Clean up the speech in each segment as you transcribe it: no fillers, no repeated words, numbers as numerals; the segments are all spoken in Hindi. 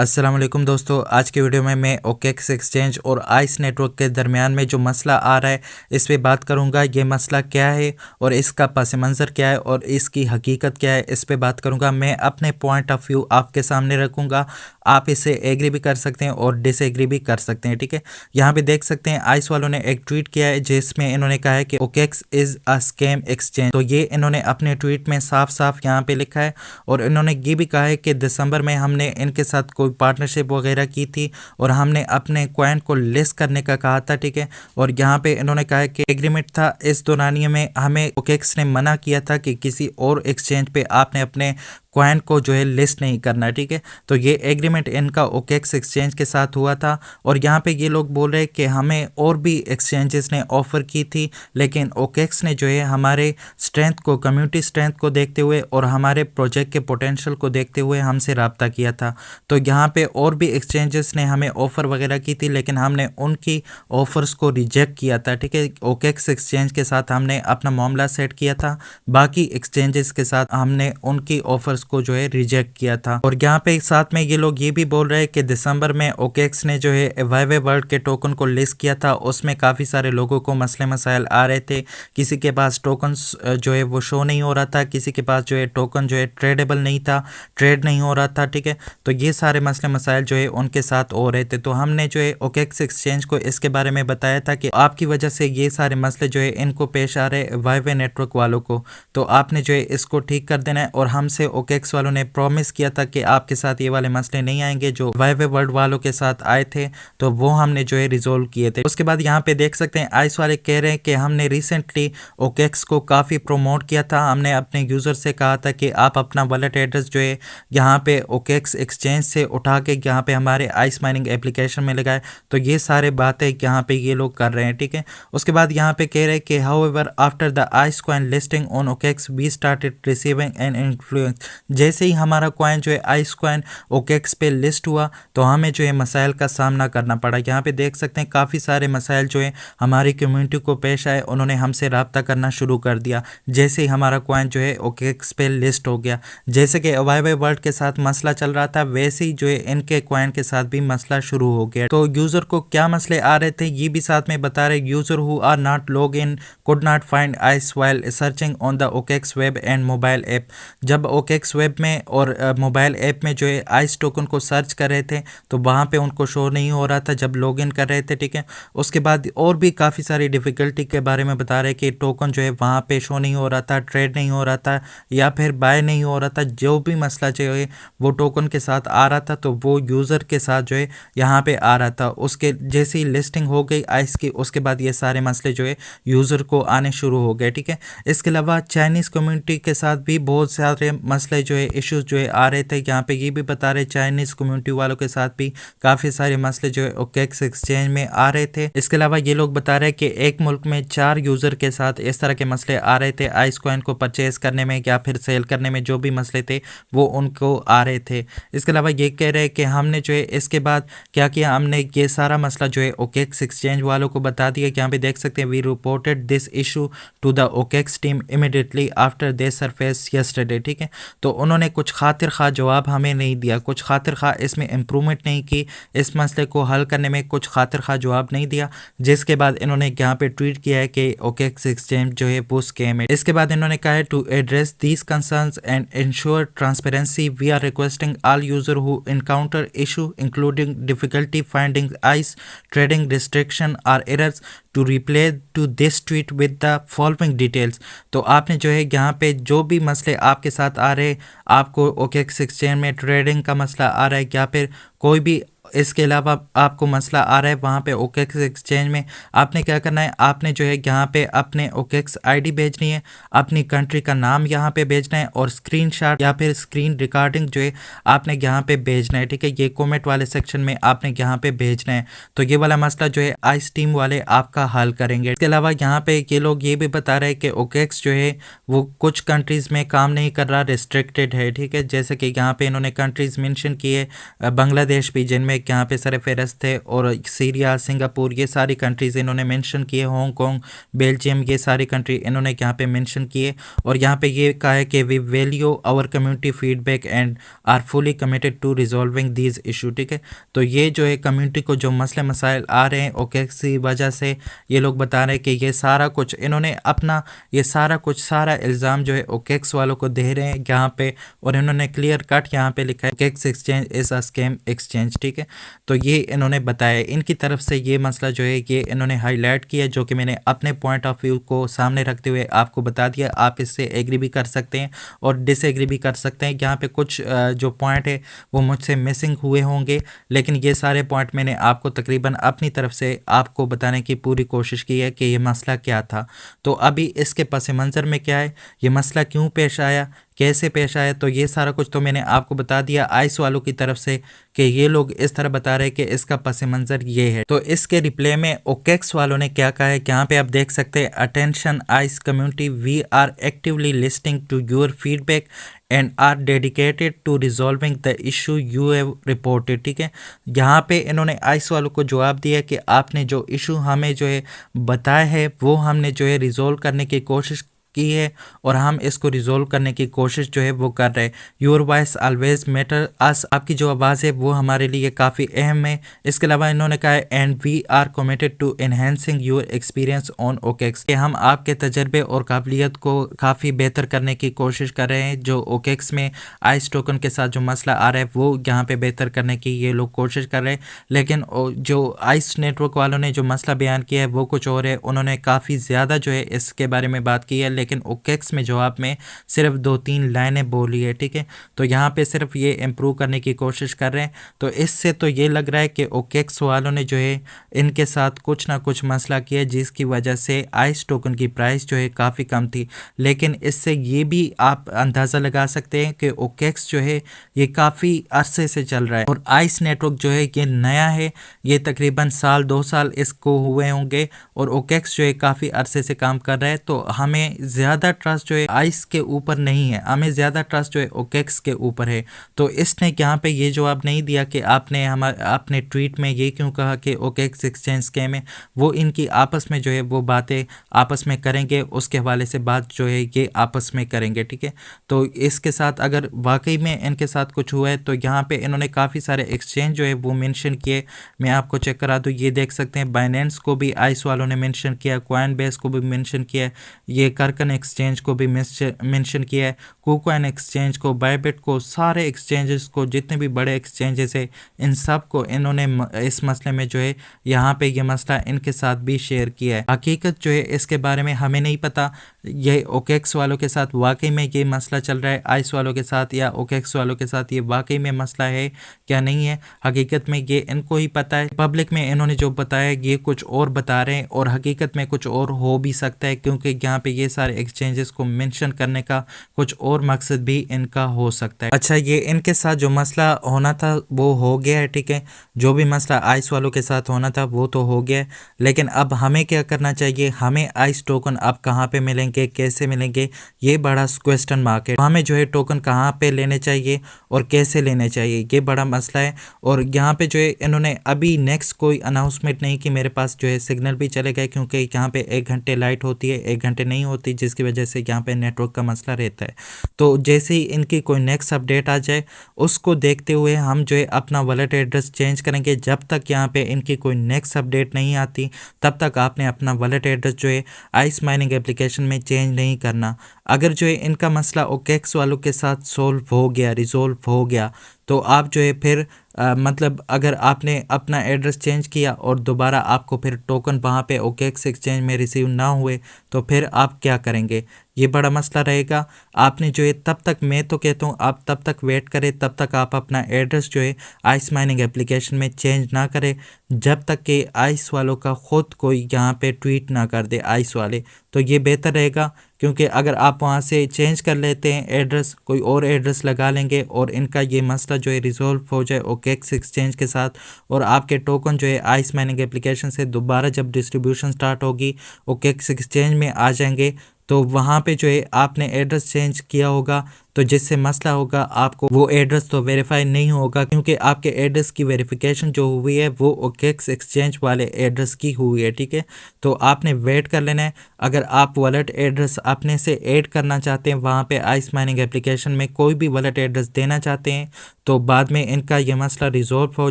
अस्सलाम वालेकुम दोस्तों, आज के वीडियो में मैं ओकेक्स एक्सचेंज और आइस नेटवर्क के दरमियान में जो मसला आ रहा है इस पे बात करूंगा। ये मसला क्या है और इसका पस मंज़र क्या है और इसकी हकीकत क्या है, इस पे बात करूंगा। मैं अपने पॉइंट ऑफ व्यू आपके सामने रखूंगा। आप इसे एग्री भी कर सकते हैं और डिसएग्री भी कर सकते हैं, ठीक है। यहाँ पे देख सकते हैं आइस वालों ने एक ट्वीट किया है जिसमें इन्होंने कहा है कि OKEx is a scam exchange. तो ये इन्होंने अपने ट्वीट में साफ साफ यहाँ पे लिखा है और इन्होंने ये भी कहा है कि दिसंबर में हमने इनके साथ कोई पार्टनरशिप वगैरह की थी और हमने अपने कॉइन को लिस्ट करने का कहा था, ठीक है। और यहाँ पे इन्होंने कहा है कि एग्रीमेंट था, इस दौरानिए में हमें ओकेक्स ने मना किया था कि किसी और एक्सचेंज पे आपने अपने कॉइन को जो है लिस्ट नहीं करना, ठीक है। तो ये एग्रीमेंट इनका ओकेक्स एक्सचेंज के साथ हुआ था और यहाँ पे ये लोग बोल रहे हैं कि हमें और भी एक्सचेंजेस ने ऑफ़र की थी, लेकिन ओकेक्स ने जो है हमारे स्ट्रेंथ को, कम्युनिटी स्ट्रेंथ को देखते हुए और हमारे प्रोजेक्ट के पोटेंशियल को देखते हुए हमसे रब्ता किया था। तो यहाँ पे और भी एक्सचेंजेस ने हमें ऑफ़र वगैरह की थी, लेकिन हमने उनकी ऑफ़र्स को रिजेक्ट किया था, ठीक है। ओकेक्स एक्सचेंज के साथ हमने अपना मामला सेट किया था, बाकी एक्सचेंजेस के साथ हमने उनकी ऑफर्स को जो है रिजेक्ट किया था। और यहाँ पे साथ में ये लोग ये भी बोल रहे हैं कि दिसंबर में ओकेक्स ने जो है वाईवे वर्ल्ड के टोकन को लिस्ट किया था, उसमें काफ़ी सारे लोगों को मसले मसाइल आ रहे थे। किसी के पास टोकन जो है वो शो नहीं हो रहा था, किसी के पास जो है टोकन जो है ट्रेडेबल नहीं था, ट्रेड नहीं हो रहा था, ठीक है। तो ये सारे मसले मसाइल जो है उनके साथ हो रहे थे। तो हमने जो है ओकेक्स एक्सचेंज को इसके बारे में बताया था कि आपकी वजह से ये सारे मसले जो है इनको पेश आ रहे वाईवे नेटवर्क वालों को, तो आपने जो है इसको ठीक कर देना है। और हमसे ओकेक्स वालों ने प्रॉमिस किया था कि आपके साथ ये वाले मसले नहीं आएंगे जो वाईवे वर्ल्ड वालों के साथ आए थे, तो वो हमने जो है रिजोल्व किए थे। उसके बाद यहाँ पे देख सकते हैं आइस वाले कह रहे हैं कि हमने रिसेंटली ओकेक्स को काफ़ी प्रमोट किया था। हमने अपने यूज़र से कहा था कि आप अपना वॉलेट एड्रेस जो है यहाँ पे ओकेक्स एक्सचेंज से उठा के यहाँ पे हमारे आइस माइनिंग एप्लीकेशन में लगाए। तो ये सारे बातें यहाँ पे ये लोग कर रहे हैं, ठीक है। उसके बाद यहाँ पे कह रहे हैं कि however after the ice coin listing on OKX we started receiving an influence. जैसे ही हमारा कॉइन जो है आइस कॉइन ओकेक्स पे लिस्ट हुआ तो हमें जो है मसाइल का सामना करना पड़ा। यहाँ पे देख सकते हैं काफ़ी सारे मसाइल जो है हमारी कम्युनिटी को पेश आए, उन्होंने हमसे रब्ता करना शुरू कर दिया जैसे ही हमारा कॉइन जो है ओकेक्स पे लिस्ट हो गया। जैसे कि वाईवे वर्ल्ड के साथ मसला चल रहा था, वैसे ही जो है इनके कॉइन के साथ भी मसला शुरू हो गया। तो यूज़र को क्या मसले आ रहे थे ये भी साथ में बता रहे। User who are not log in could not find ice while searching on the OKX web and mobile app। जब OKX वेब में और मोबाइल ऐप में जो है आइस टोकन को सर्च कर रहे थे तो वहाँ पे उनको शो नहीं हो रहा था जब लॉगिन कर रहे थे, ठीक है। उसके बाद और भी काफ़ी सारी डिफ़िकल्टी के बारे में बता रहे कि टोकन जो है वहाँ पे शो नहीं हो रहा था, ट्रेड नहीं हो रहा था या फिर बाय नहीं हो रहा था। जो भी मसला जो है वो टोकन के साथ आ रहा था तो वो यूज़र के साथ जो है यहाँ पे आ रहा था। उसके जैसे ही लिस्टिंग हो गई आइस की, उसके बाद ये सारे मसले जो है यूज़र को आने शुरू हो गए, ठीक है। इसके अलावा चाइनीज़ कम्युनिटी के साथ भी बहुत सारे मसले जो है इश्यूज जो है आ रहे थे। यहाँ पे ये भी बता रहे चाइनीज़ कम्युनिटी वालों के साथ भी काफ़ी सारे मसले जो है ओकेक्स एक्सचेंज में आ रहे थे। इसके अलावा ये लोग बता रहे कि एक मुल्क में 4 यूज़र के साथ इस तरह के मसले आ रहे थे आइस कॉइन को परचेज करने में या फिर सेल करने में, जो भी मसले थे वो उनको आ रहे थे। इसके अलावा ये कह रहे हैं कि हमने जो है इसके बाद क्या किया, हमने ये सारा मसला जो है ओकेक्स एक्सचेंज वालों को बता दिया। यहाँ पे देख सकते हैं we reported this issue to the OKX team immediately after they surface yesterday, ठीक है। तो उन्होंने कुछ खातिर खा जवाब हमें नहीं दिया, कुछ खातिर खा इसमें इम्प्रूवमेंट नहीं की, इस मसले को हल करने में कुछ खातिर खा जवाब नहीं दिया। जिसके बाद इन्होंने यहाँ पे ट्वीट किया है कि ओकेक्स एक्सचेंज जो है वो स्कैम है। इसके बाद इन्होंने कहा है to address these concerns and ensure transparency we are requesting all user who encounter issue including difficulty finding ice trading restriction और errors to reply to this tweet with the following details. तो आपने जो है यहाँ पे जो भी मसले आपके साथ आ रहे, आपको ओकेक्स एक्सचेंज में ट्रेडिंग का मसला आ रहा है या फिर कोई भी इसके अलावा आपको मसला आ रहा है वहाँ पे ओकेक्स एक्सचेंज में, आपने क्या करना है, आपने जो है यहाँ पे अपने ओकेक्स आईडी भेजनी है, अपनी कंट्री का नाम यहाँ पे भेजना है और स्क्रीनशॉट या फिर स्क्रीन रिकॉर्डिंग जो है आपने यहाँ पे भेजना है, ठीक है। ये कमेंट वाले सेक्शन में आपने यहाँ पे भेजना है। तो ये वाला मसला जो है आइस टीम वाले आपका हल करेंगे। इसके अलावा यहाँ पे ये लोग ये भी बता रहे हैं कि ओकेक्स जो है वो कुछ कंट्रीज़ में काम नहीं कर रहा, रिस्ट्रिक्टेड है, ठीक है। जैसे कि यहाँ पे इन्होंने कंट्रीज़ मेंशन किए बांग्लादेश भी, जिनमें यहाँ पे सरफहरस्त थे, और सीरिया, सिंगापुर, ये सारी कंट्रीज़ इन्होंने मेंशन किए, हांगकांग, बेल्जियम, ये सारी कंट्री इन्होंने यहाँ पे मेंशन किए। और यहाँ पे ये कहा है कि we value our community feedback and are fully committed to resolving these issue. ठीक है, तो ये जो है कम्युनिटी को जो मसले मसाइल आ रहे हैं ओकेक्स की वजह से, ये लोग बता रहे हैं कि ये सारा कुछ इन्होंने अपना ये सारा इल्ज़ाम जो है ओकेक्स वालों को दे रहे हैं यहाँ पे, और इन्होंने क्लियर कट यहाँ पे लिखा है OKEx exchange is a scam exchange. ठीक है, तो ये इन्होंने बताया, इनकी तरफ से ये मसला जो है ये इन्होंने हाईलाइट किया, जो कि मैंने अपने पॉइंट ऑफ व्यू को सामने रखते हुए आपको बता दिया। आप इससे एग्री भी कर सकते हैं और डिसएग्री भी कर सकते हैं। यहाँ पे कुछ जो पॉइंट है वो मुझसे मिसिंग हुए होंगे, लेकिन ये सारे पॉइंट मैंने आपको तकरीबन अपनी तरफ से आपको बताने की पूरी कोशिश की है कि ये मसला क्या था। तो अभी इसके पस मंज़र में क्या है, ये मसला क्यों पेश आया, कैसे पेश आया, तो ये सारा कुछ तो मैंने आपको बता दिया आइस वालों की तरफ से कि ये लोग इस तरह बता रहे हैं कि इसका पस मंज़र ये है। तो इसके रिप्लाई में ओकेक्स वालों ने क्या कहा है, यहाँ पे आप देख सकते हैं, attention ice community, we are actively listing to your feedback and are dedicated to resolving the issue you have reported. ठीक है, यहाँ पे इन्होंने आइस वालों को जवाब दिया कि आपने जो इशू हमें जो है बताया है वो हमने जो है रिजॉल्व करने की कोशिश की है, और हम इसको रिजोल्व करने की कोशिश जो है वो कर रहे हैं। योर वॉइस ऑलवेज मैटर अस, आपकी जो आवाज़ है वो हमारे लिए काफ़ी अहम है। इसके अलावा इन्होंने कहा है and we are committed to enhancing your experience on OKX, कि हम आपके तजर्बे और काबिलियत को काफ़ी बेहतर करने की कोशिश कर रहे हैं। जो ओकेक्स में आइस टोकन के साथ जो मसला आ रहा है वो यहाँ पे बेहतर करने की ये लोग कोशिश कर रहे हैं, लेकिन जो आइस नेटवर्क वालों ने जो मसला बयान किया है वो कुछ और है। उन्होंने काफ़ी ज़्यादा जो है इसके बारे में बात की है, लेकिन ओकेक्स में जवाब में सिर्फ 2-3 लाइनें बोली है। ठीक है, तो यहाँ पे सिर्फ ये इम्प्रूव करने की कोशिश कर रहे हैं। तो इससे तो ये लग रहा है कि ओकेक्स वालों ने जो है इनके साथ कुछ ना कुछ मसला किया, जिसकी वजह से आइस टोकन की प्राइस जो है काफ़ी कम थी। लेकिन इससे ये भी आप अंदाज़ा लगा सकते हैं कि ओकेक्स जो है ये काफ़ी अरसे से चल रहा है, और आइस नेटवर्क जो है ये नया है, ये तकरीबन 1-2 साल इसको हुए होंगे, और ओकेक्स जो है काफ़ी अरसे से काम कर रहा है। तो हमें ज़्यादा ट्रस्ट जो है आइस के ऊपर नहीं है, हमें ज़्यादा ट्रस्ट जो है ओकेक्स के ऊपर है। तो इसने यहाँ पे ये जवाब नहीं दिया कि आपने ट्वीट में ये क्यों कहा कि ओकेक्स एक्सचेंज स्कैम है। वो इनकी आपस में जो है वो बातें आपस में करेंगे, उसके हवाले से बात जो है ये आपस में करेंगे। ठीक है, तो इसके साथ अगर वाकई में इनके साथ कुछ हुआ है तो यहाँ पे इन्होंने काफ़ी सारे एक्सचेंज जो है वो मेंशन किए। मैं आपको चेक करा दूँ, ये देख सकते हैं बाइनेंस को भी आइस वालों ने मेंशन किया, कॉइनबेस को भी मेंशन किया है, ये कर्कन एक्सचेंज को भी मेंशन किया है, कुकॉइन एक्सचेंज को, बायबिट को, सारे एक्सचेंजेस को, जितने भी बड़े एक्सचेंजेस है इन सब को इन्होंने इस मसले में जो है यहाँ पे ये मसला इनके साथ भी शेयर किया है। हकीकत जो है इसके बारे में हमें नहीं पता, ये ओकेक्स वालों के साथ वाकई में ये मसला चल रहा है आइस वालों के साथ, या ओकेक्स वालों के साथ ये वाकई में मसला है क्या नहीं है। हकीकत में ये इनको ही पता है। पब्लिक में इन्होंने जो बताया ये कुछ और बता रहे हैं, और हकीकत में कुछ और हो भी सकता है, क्योंकि यहाँ पे ये सारे एक्सचेंजेस को मेंशन करने का कुछ और मकसद भी इनका हो सकता है। अच्छा, ये इनके साथ जो मसला होना था वो हो गया है। ठीक है, जो भी मसला आइस वालों के साथ होना था वो तो हो गया है, लेकिन अब हमें क्या करना चाहिए, हमें आइस टोकन अब कहाँ पे मिलेंगे, कैसे मिलेंगे, ये बड़ा क्वेश्चन मार्क है। हमें जो है टोकन कहाँ पे लेने चाहिए और कैसे लेने चाहिए, ये बड़ा मसला है। और यहाँ पे जो है इन्होंने अभी नेक्स्ट कोई अनाउंसमेंट नहीं कि मेरे पास जो है सिग्नल भी चले गए, क्योंकि यहाँ पे 1 घंटे लाइट होती है, 1 घंटे नहीं होती, जिसकी वजह से यहाँ पे नेटवर्क का मसला रहता है। तो जैसे ही इनकी कोई नेक्स्ट अपडेट आ जाए उसको देखते हुए हम जो है अपना वॉलेट एड्रेस चेंज करेंगे। जब तक यहाँ पे इनकी कोई नेक्स्ट अपडेट नहीं आती तब तक आपने अपना वॉलेट एड्रेस जो है आइस माइनिंग एप्लीकेशन में चेंज नहीं करना। अगर जो है इनका मसला ओकेक्स वालों के साथ सोल्व हो गया, रिजोल्व हो गया, तो आप जो है फिर मतलब अगर आपने अपना एड्रेस चेंज किया और दोबारा आपको फिर टोकन वहाँ पे ओकेक्स एक्सचेंज में रिसीव ना हुए तो फिर आप क्या करेंगे, ये बड़ा मसला रहेगा। आपने जो है तब तक, मैं तो कहता हूँ आप तब तक वेट करें, तब तक आप अपना एड्रेस जो है आइस माइनिंग एप्लीकेशन में चेंज ना करें, जब तक कि आइस वालों का ख़ुद कोई यहाँ पे ट्वीट ना कर दे आइस वाले, तो ये बेहतर रहेगा। क्योंकि अगर आप वहाँ से चेंज कर लेते हैं एड्रेस, कोई और एड्रेस लगा लेंगे और इनका ये मसला जो है रिजॉल्व हो जाए ओकेक्स एक्सचेंज के साथ, और आपके टोकन जो है आइस माइनिंग एप्लीकेशन से दोबारा जब डिस्ट्रीब्यूशन स्टार्ट होगी ओकेक्स एक्सचेंज में आ जाएंगे, तो वहाँ पे जो है आपने एड्रेस चेंज किया होगा, तो जिससे मसला होगा आपको वो एड्रेस तो वेरीफाई नहीं होगा, क्योंकि आपके एड्रेस की वेरिफिकेशन जो हुई है वो OKX एक्सचेंज वाले एड्रेस की हुई है। ठीक है, तो आपने वेट कर लेना है। अगर आप वॉलेट एड्रेस अपने से ऐड करना चाहते हैं वहाँ पे आइस माइनिंग एप्लीकेशन में, कोई भी वॉलेट एड्रेस देना चाहते हैं, तो बाद में इनका ये मसला रिजॉल्व हो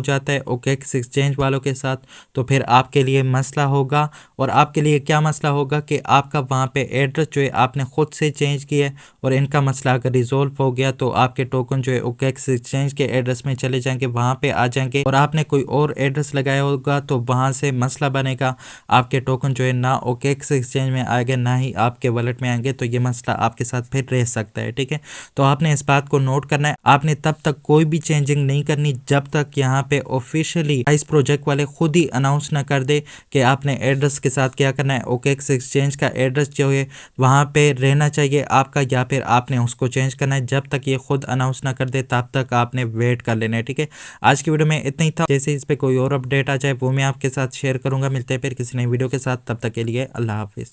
जाता है OKX एक्सचेंज वालों के साथ। तो फिर आपके लिए मसला होगा, और आपके लिए क्या मसला होगा कि आपका वहाँ पे एड्रेस जो है आपने ख़ुद से चेंज किया है, और इनका मसला अगर रिजॉल्व हो गया तो आपके टोकन जो है OKX एक्सचेंज के एड्रेस में चले जाएंगे, वहाँ पे आ जाएंगे, और आपने कोई और एड्रेस लगाया होगा तो वहाँ से मसला बनेगा, आपके टोकन जो है ना OKX एक्सचेंज में आएंगे ना ही आपके वॉलेट में आएंगे। तो ये मसला आपके साथ फिर रह सकता है। ठीक है, तो आपने इस बात को नोट करना है। आपने तब तक कोई भी चेंजिंग नहीं करनी जब तक यहाँ पे ऑफिशियली इस प्रोजेक्ट वाले खुद ही अनाउंस ना कर दे कि आपने एड्रेस के साथ क्या करना है। OKX एक्सचेंज का एड्रेस जो है वहाँ पे रहना चाहिए आपका, या फिर आपने उसको चेंज करना है। जब तक ये खुद अनाउंस ना कर दे तब तक आपने वेट कर लेना है। ठीक है, आज की वीडियो में इतना ही था। जैसे इस पे कोई और अपडेट आ जाए वो मैं आपके साथ शेयर करूंगा। मिलते हैं फिर किसी नई वीडियो के साथ, तब तक के लिए अल्लाह हाफिज़।